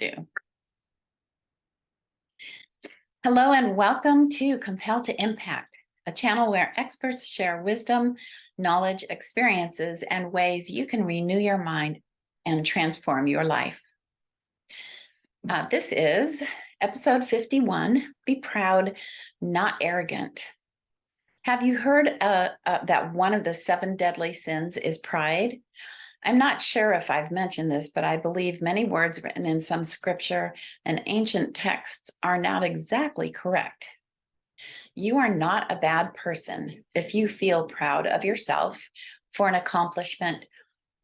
do. Hello and welcome to Compelled to Impact, a channel where experts share wisdom, knowledge, experiences, and ways you can renew your mind and transform your life. This is episode 51, Be Proud, Not Arrogant. Have you heard that one of the 7 deadly sins is pride? I'm not sure if I've mentioned this, but I believe many words written in some scripture and ancient texts are not exactly correct. You are not a bad person if you feel proud of yourself for an accomplishment,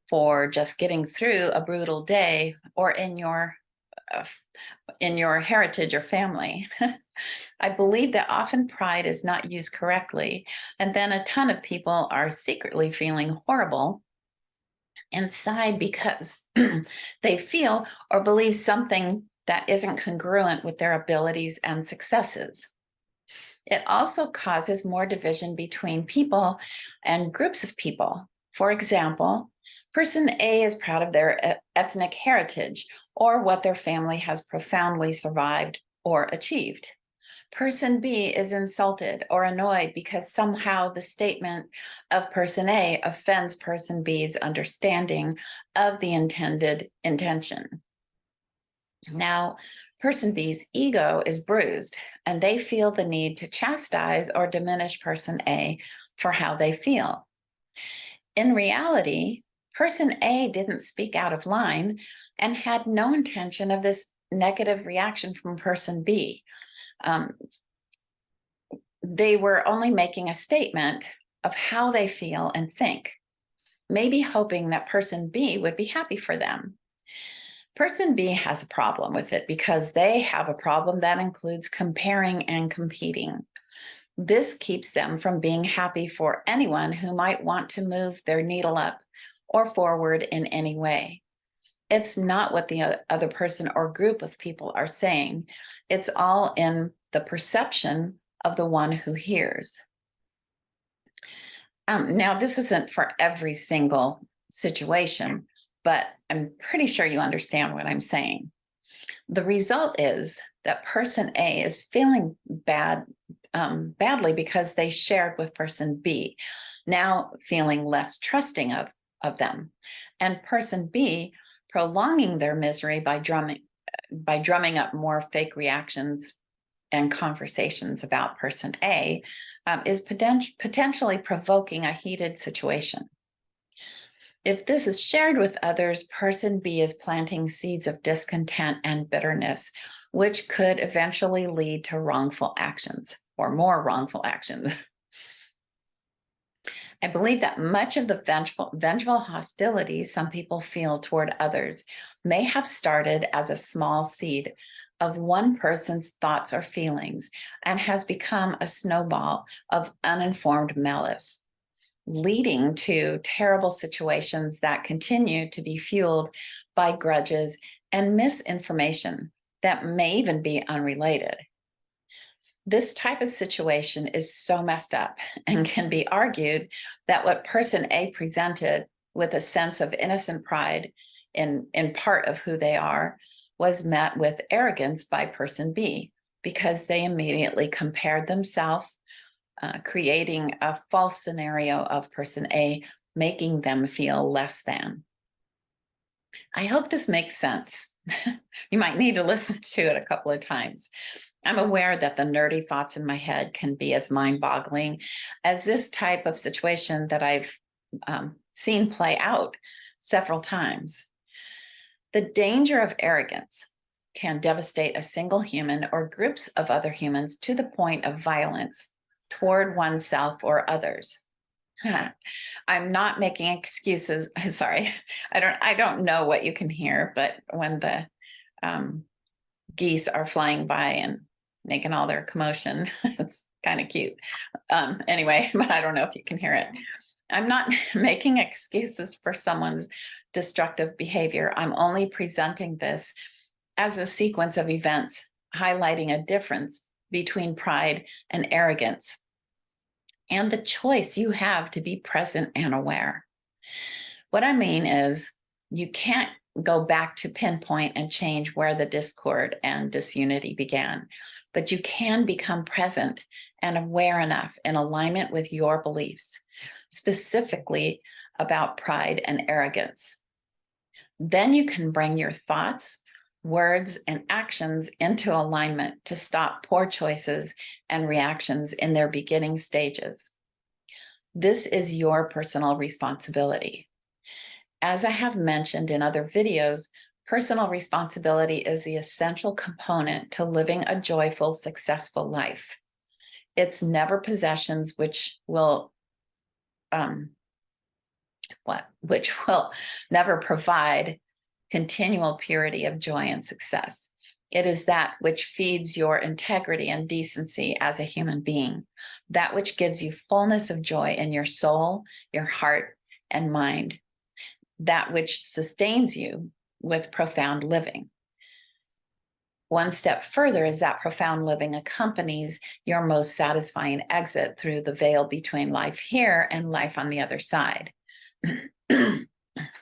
for just getting through a brutal day, or in your heritage or family. I believe that often pride is not used correctly, and then a ton of people are secretly feeling horrible inside because they feel or believe something that isn't congruent with their abilities and successes. It also causes more division between people and groups of people. For example, person A is proud of their ethnic heritage or what their family has profoundly survived or achieved. Person B is insulted or annoyed because somehow the statement of person A offends person B's understanding of the intended intention. Now, person B's ego is bruised, and they feel the need to chastise or diminish person A for how they feel. In reality, person A didn't speak out of line and had no intention of this negative reaction from person B. They were only making a statement of how they feel and think, maybe hoping that person B would be happy for them. Person B has a problem with it because they have a problem that includes comparing and competing. This keeps them from being happy for anyone who might want to move their needle up or forward in any way. It's not what the other person or group of people are saying. It's all in the perception of the one who hears. Now, this isn't for every single situation, but I'm pretty sure you understand what I'm saying. The result is that person A is feeling badly because they shared with person B, now feeling less trusting of them, and person B prolonging their misery by drumming up more fake reactions and conversations about person A is potentially provoking a heated situation. If this is shared with others, person B is planting seeds of discontent and bitterness, which could eventually lead to wrongful actions or more wrongful actions. I believe that much of the vengeful hostility some people feel toward others may have started as a small seed of one person's thoughts or feelings and has become a snowball of uninformed malice, leading to terrible situations that continue to be fueled by grudges and misinformation that may even be unrelated. This type of situation is so messed up and can be argued that what person A presented with a sense of innocent pride in part of who they are was met with arrogance by person B because they immediately compared themselves, creating a false scenario of person A, making them feel less than. I hope this makes sense. You might need to listen to it a couple of times. I'm aware that the nerdy thoughts in my head can be as mind-boggling as this type of situation that I've seen play out several times. The danger of arrogance can devastate a single human or groups of other humans to the point of violence toward oneself or others. I'm not making excuses. Sorry, I don't know what you can hear, but when the geese are flying by and making all their commotion, it's kind of cute. Anyway, but I don't know if you can hear it. I'm not making excuses for someone's destructive behavior. I'm only presenting this as a sequence of events highlighting a difference between pride and arrogance and the choice you have to be present and aware. What I mean is you can't go back to pinpoint and change where the discord and disunity began, but you can become present and aware enough in alignment with your beliefs, specifically about pride and arrogance. Then you can bring your thoughts, words, and actions into alignment to stop poor choices and reactions in their beginning stages. This is your personal responsibility. As I have mentioned in other videos, personal responsibility is the essential component to living a joyful, successful life. It's never possessions which will never provide continual purity of joy and success. It is that which feeds your integrity and decency as a human being, that which gives you fullness of joy in your soul, your heart, and mind, that which sustains you with profound living. One step further is that profound living accompanies your most satisfying exit through the veil between life here and life on the other side.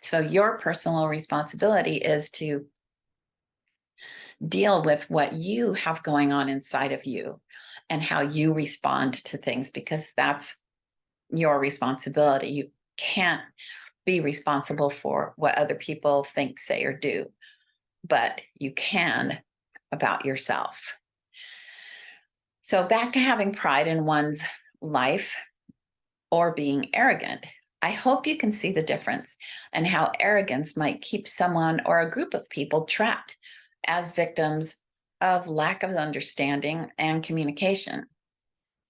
So your personal responsibility is to deal with what you have going on inside of you and how you respond to things, because that's your responsibility. You can't be responsible for what other people think, say, or do, but you can about yourself. So back to having pride in one's life or being arrogant. I hope you can see the difference and how arrogance might keep someone or a group of people trapped as victims of lack of understanding and communication.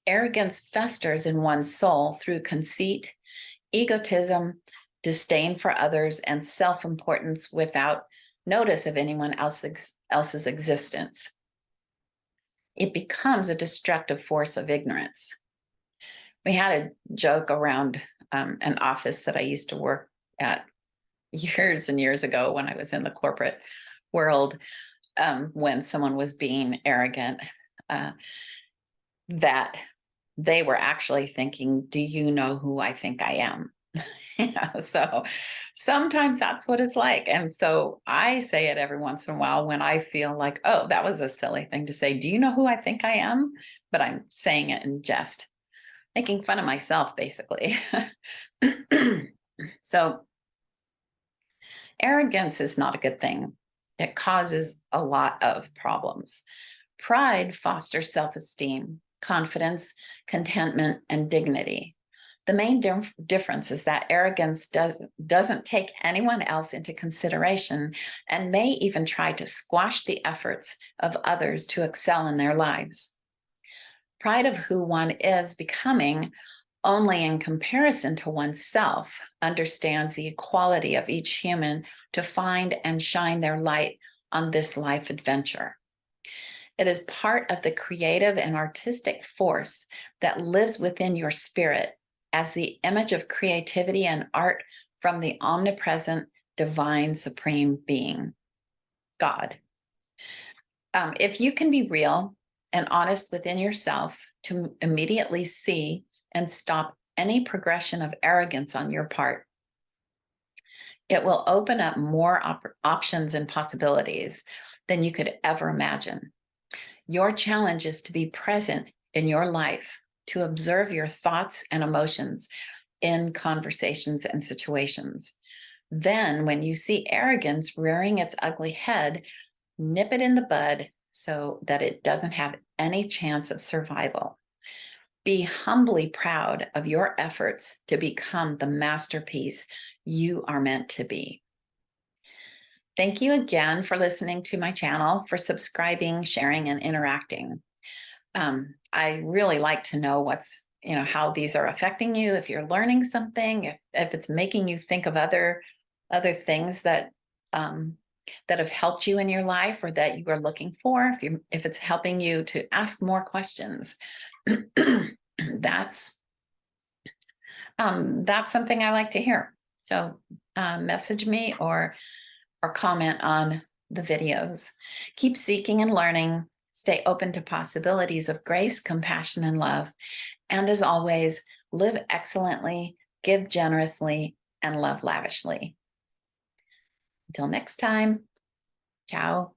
Arrogance festers in one's soul through conceit, egotism, disdain for others, and self-importance without notice of anyone else's existence. It becomes a destructive force of ignorance. We had a joke around an office that I used to work at years and years ago when I was in the corporate world, when someone was being arrogant, that they were actually thinking, do you know who I think I am? So sometimes that's what it's like. And so I say it every once in a while when I feel like, oh, that was a silly thing to say. Do you know who I think I am? But I'm saying it in jest, making fun of myself, basically. So arrogance is not a good thing. It causes a lot of problems. Pride fosters self-esteem, confidence, contentment, and dignity. The main difference is that arrogance doesn't take anyone else into consideration and may even try to squash the efforts of others to excel in their lives. Pride of who one is becoming, only in comparison to oneself, understands the equality of each human to find and shine their light on this life adventure. It is part of the creative and artistic force that lives within your spirit as the image of creativity and art from the omnipresent, divine, supreme being, God. If you can be real and honest within yourself to immediately see and stop any progression of arrogance on your part, it will open up more options and possibilities than you could ever imagine. Your challenge is to be present in your life, to observe your thoughts and emotions in conversations and situations. Then, when you see arrogance rearing its ugly head, nip it in the bud so that it doesn't have any chance of survival. Be humbly proud of your efforts to become the masterpiece you are meant to be. Thank you again for listening to my channel, for subscribing, sharing, and interacting. I really like to know how these are affecting you, if you're learning something, if it's making you think of other things that have helped you in your life or that you are looking for, if it's helping you to ask more questions. That's something I like to hear. So message me or comment on the videos. Keep seeking and learning. Stay open to possibilities of grace, compassion, and love. And as always, live excellently, give generously, and love lavishly. Until next time, ciao.